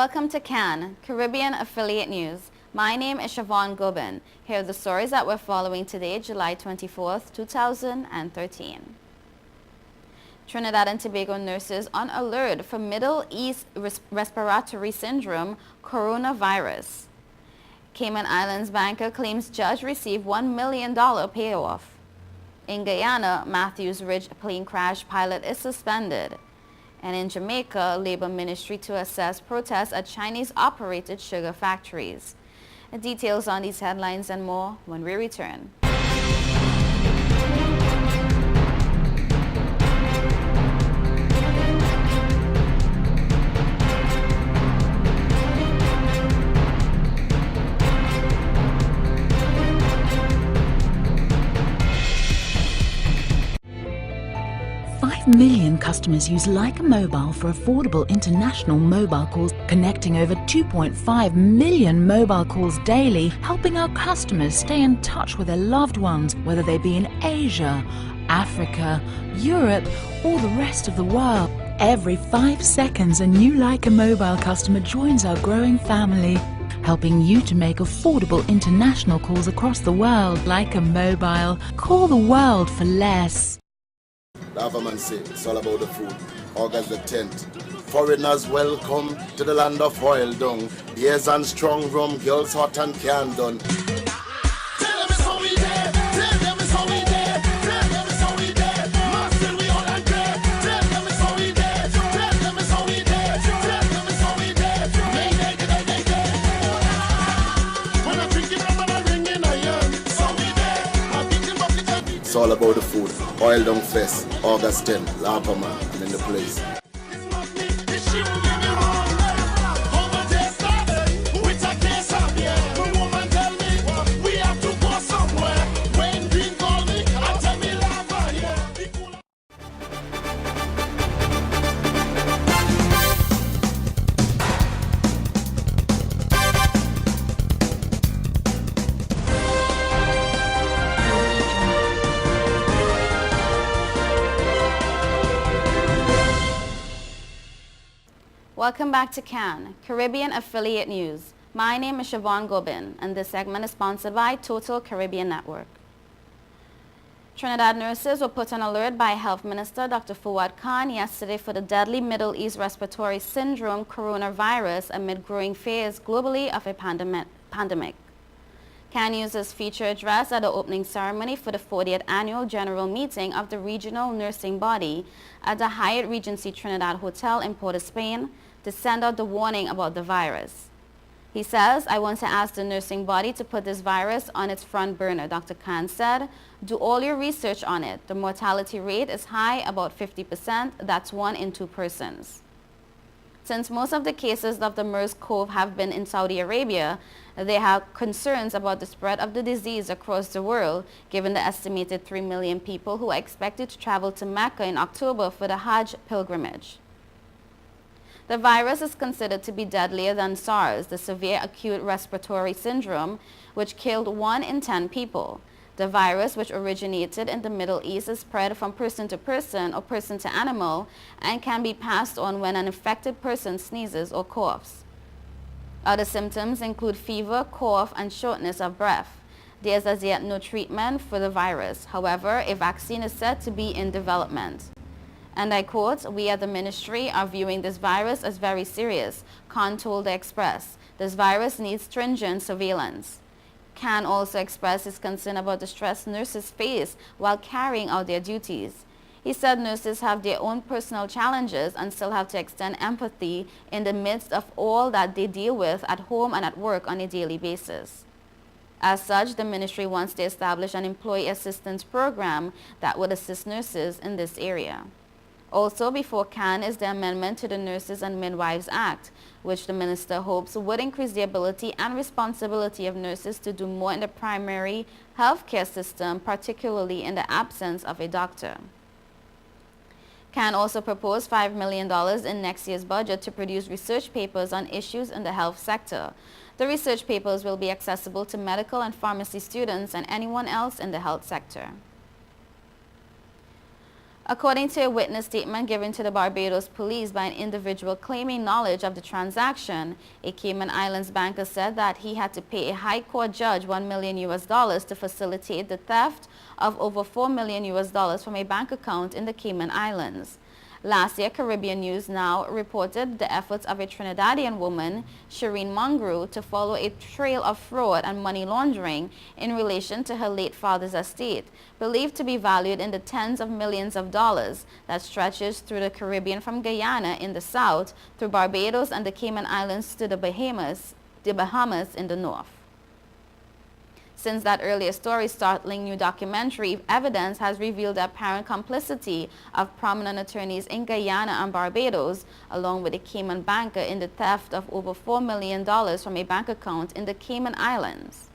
Welcome to CAN, Caribbean Affiliate News. My name is Siobhan Gobin. Here are the stories that we're following today, July 24th, 2013. Trinidad and Tobago nurses on alert for Middle East respiratory syndrome, coronavirus. Cayman Islands banker claims judge received $1 million payoff. In Guyana, Matthews Ridge plane crash pilot is suspended. And in Jamaica, Labor Ministry to assess protests at Chinese-operated sugar factories. Details on these headlines and more when we return. 5 million customers use Leica Mobile for affordable international mobile calls, connecting over 2.5 million mobile calls daily, helping our customers stay in touch with their loved ones, whether they be in Asia, Africa, Europe, or the rest of the world. Every 5 seconds, a new Leica Mobile customer joins our growing family, helping you to make affordable international calls across the world. Leica Mobile. Call the world for less. The government say it's all about the food. August the 10th. Foreigners welcome to the land of oil dung. Beers and strong rum, girls hot and can done. It's all about the food. Oil Dung Fest, August 10, Lapama, and in the place. Welcome back to CAN, Caribbean Affiliate News. My name is Siobhan Gobin, and this segment is sponsored by Total Caribbean Network. Trinidad nurses were put on alert by Health Minister Dr. Fawad Khan yesterday for the deadly Middle East respiratory syndrome coronavirus amid growing fears globally of a pandemic. CAN News' feature address at the opening ceremony for the 40th Annual General Meeting of the Regional Nursing Body at the Hyatt Regency Trinidad Hotel in Port of Spain to send out the warning about the virus. He says, "I want to ask the nursing body to put this virus on its front burner." Dr. Khan said, "Do all your research on it. The mortality rate is high, about 50%. That's 1 in 2 persons." Since most of the cases of the MERS-CoV have been in Saudi Arabia, they have concerns about the spread of the disease across the world, given the estimated 3 million people who are expected to travel to Mecca in October for the Hajj pilgrimage. The virus is considered to be deadlier than SARS, the severe acute respiratory syndrome, which killed 1 in 10 people. The virus, which originated in the Middle East, is spread from person to person or person to animal and can be passed on when an infected person sneezes or coughs. Other symptoms include fever, cough, and shortness of breath. There is as yet no treatment for the virus. However, a vaccine is said to be in development. And I quote, "We at the ministry are viewing this virus as very serious," Khan told the Express. "This virus needs stringent surveillance." Khan also expressed his concern about the stress nurses face while carrying out their duties. He said nurses have their own personal challenges and still have to extend empathy in the midst of all that they deal with at home and at work on a daily basis. As such, the ministry wants to establish an employee assistance program that would assist nurses in this area. Also before CAN is the amendment to the Nurses and Midwives Act, which the minister hopes would increase the ability and responsibility of nurses to do more in the primary healthcare system, particularly in the absence of a doctor. CAN also proposed $5 million in next year's budget to produce research papers on issues in the health sector. The research papers will be accessible to medical and pharmacy students and anyone else in the health sector. According to a witness statement given to the Barbados police by an individual claiming knowledge of the transaction, a Cayman Islands banker said that he had to pay a high court judge $1 million to facilitate the theft of over $4 million from a bank account in the Cayman Islands. Last year, Caribbean News Now reported the efforts of a Trinidadian woman, Shireen Mungru, to follow a trail of fraud and money laundering in relation to her late father's estate, believed to be valued in the tens of millions of dollars, that stretches through the Caribbean from Guyana in the south, through Barbados and the Cayman Islands to the Bahamas in the north. Since that earlier story, startling new documentary evidence has revealed the apparent complicity of prominent attorneys in Guyana and Barbados, along with a Cayman banker, in the theft of over $4 million from a bank account in the Cayman Islands.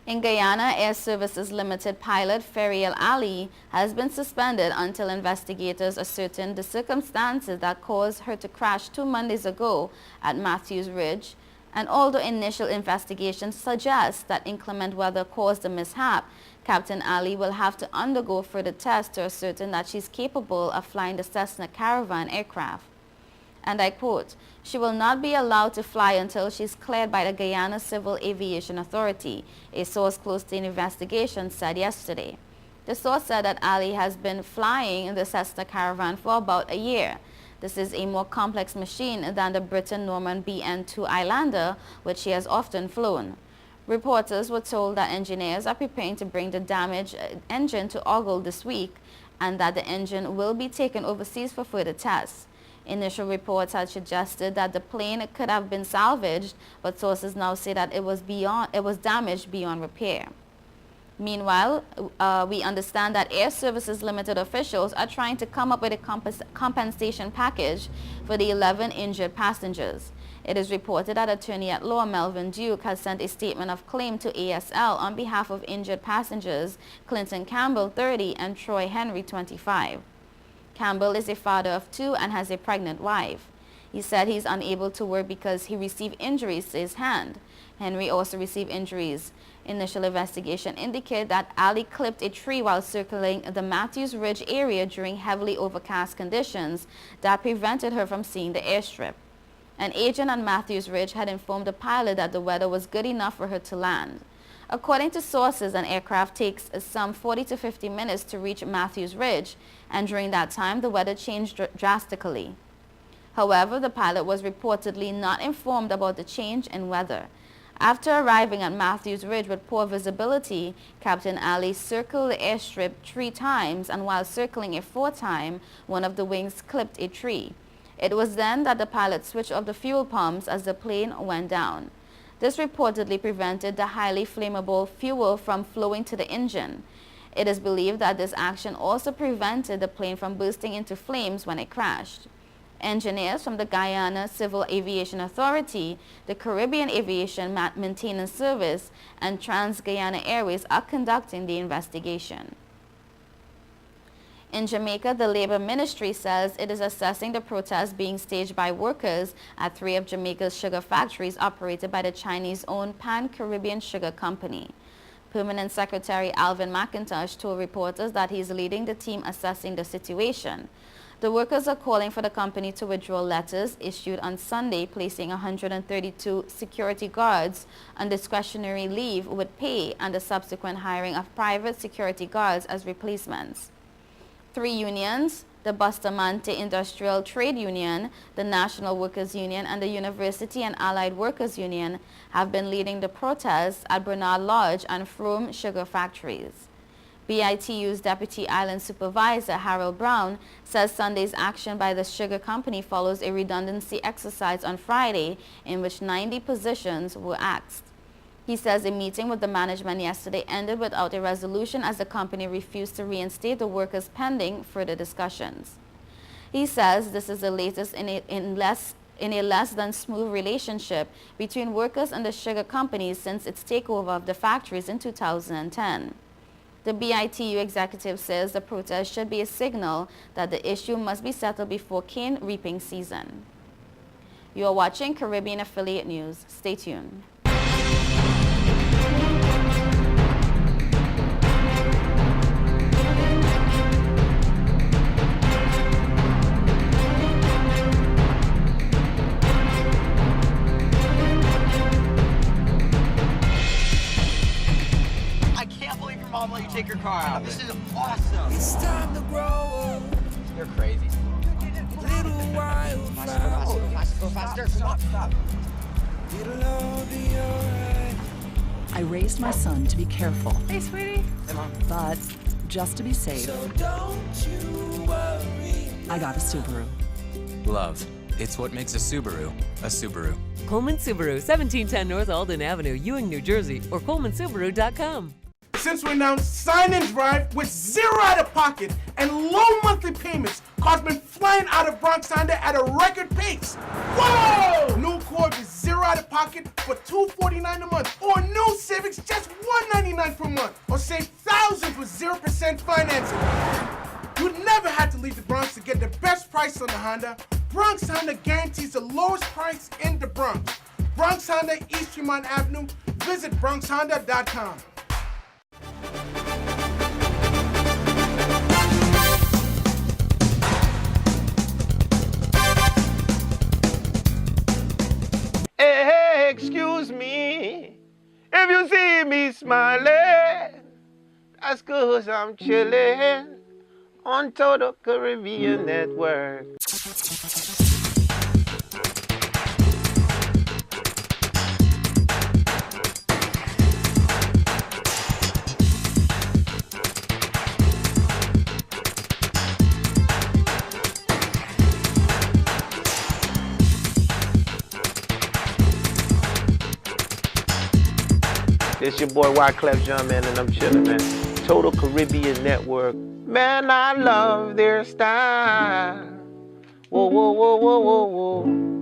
In Guyana, Air Services Limited pilot Feriel Ali has been suspended until investigators ascertain the circumstances that caused her to crash 2 Mondays ago at Matthews Ridge. And although initial investigations suggest that inclement weather caused the mishap, Captain Ali will have to undergo further tests to ascertain that she's capable of flying the Cessna Caravan aircraft. And I quote, "She will not be allowed to fly until she's cleared by the Guyana Civil Aviation Authority," a source close to the investigation said yesterday. The source said that Ali has been flying the Cessna Caravan for about a year. This is a more complex machine than the Britten-Norman BN-2 Islander, which she has often flown. Reporters were told that engineers are preparing to bring the damaged engine to Ogle this week, and that the engine will be taken overseas for further tests. Initial reports had suggested that the plane could have been salvaged, but sources now say that it was damaged beyond repair. Meanwhile, we understand that Air Services Limited officials are trying to come up with a compensation package for the 11 injured passengers. It is reported that Attorney-at-Law Melvin Duke has sent a statement of claim to ASL on behalf of injured passengers Clinton Campbell, 30, and Troy Henry, 25. Campbell is a father of 2 and has a pregnant wife. He said he's unable to work because he received injuries to his hand. Henry also received injuries. Initial investigation indicated that Ali clipped a tree while circling the Matthews Ridge area during heavily overcast conditions that prevented her from seeing the airstrip. An agent on Matthews Ridge had informed the pilot that the weather was good enough for her to land. According to sources, an aircraft takes some 40 to 50 minutes to reach Matthews Ridge, and during that time the weather changed drastically. However, the pilot was reportedly not informed about the change in weather. After arriving at Matthews Ridge with poor visibility, Captain Ali circled the airstrip 3 times, and while circling a 4th time, one of the wings clipped a tree. It was then that the pilot switched off the fuel pumps as the plane went down. This reportedly prevented the highly flammable fuel from flowing to the engine. It is believed that this action also prevented the plane from bursting into flames when it crashed. Engineers from the Guyana Civil Aviation Authority, the Caribbean Aviation Maintenance Service, and Trans-Guyana Airways are conducting the investigation. In Jamaica, the Labor Ministry says it is assessing the protests being staged by workers at 3 of Jamaica's sugar factories operated by the Chinese-owned Pan-Caribbean Sugar Company. Permanent Secretary Alvin McIntosh told reporters that he is leading the team assessing the situation. The workers are calling for the company to withdraw letters issued on Sunday placing 132 security guards on discretionary leave with pay and the subsequent hiring of private security guards as replacements. 3 unions, the Bustamante Industrial Trade Union, the National Workers Union, and the University and Allied Workers Union, have been leading the protests at Bernard Lodge and Frome sugar factories. BITU's Deputy Island Supervisor Harold Brown says Sunday's action by the sugar company follows a redundancy exercise on Friday in which 90 positions were axed. He says a meeting with the management yesterday ended without a resolution as the company refused to reinstate the workers pending further discussions. He says this is the latest in a less than smooth relationship between workers and the sugar companies since its takeover of the factories in 2010. The BITU executive says the protest should be a signal that the issue must be settled before cane reaping season. You are watching Caribbean Affiliate News. Stay tuned. call him, let you take your car out. This is awesome. It's time to grow up. You're crazy. Little wildflower. Go faster. Stop. It'll all be alright. I raised my son to be careful, Hey, sweetie. Hey, Mom. but just to be safe, So don't you worry. I got a Subaru. Love. It's what makes a Subaru a Subaru. Coleman Subaru, 1710 North Alden Avenue, Ewing, New Jersey, or colemansubaru.com. Since we announced Sign and Drive with zero out-of-pocket and low monthly payments, cars been flying out of Bronx Honda at a record pace. Whoa! New Accord with zero out-of-pocket for $249 a month, or new Civics just $199 per month, or save thousands with 0% financing. You never had to leave the Bronx to get the best price on the Honda. Bronx Honda guarantees the lowest price in the Bronx. Bronx Honda, East Tremont Avenue. Visit BronxHonda.com. Hey, excuse me, if you see me smiling, that's 'cause I'm chilling on Total Caribbean Network. This your boy Wyclef Jean, man, and I'm chillin', man. Total Caribbean Network. Man, I love their style. Whoa, whoa, whoa, whoa, whoa, whoa.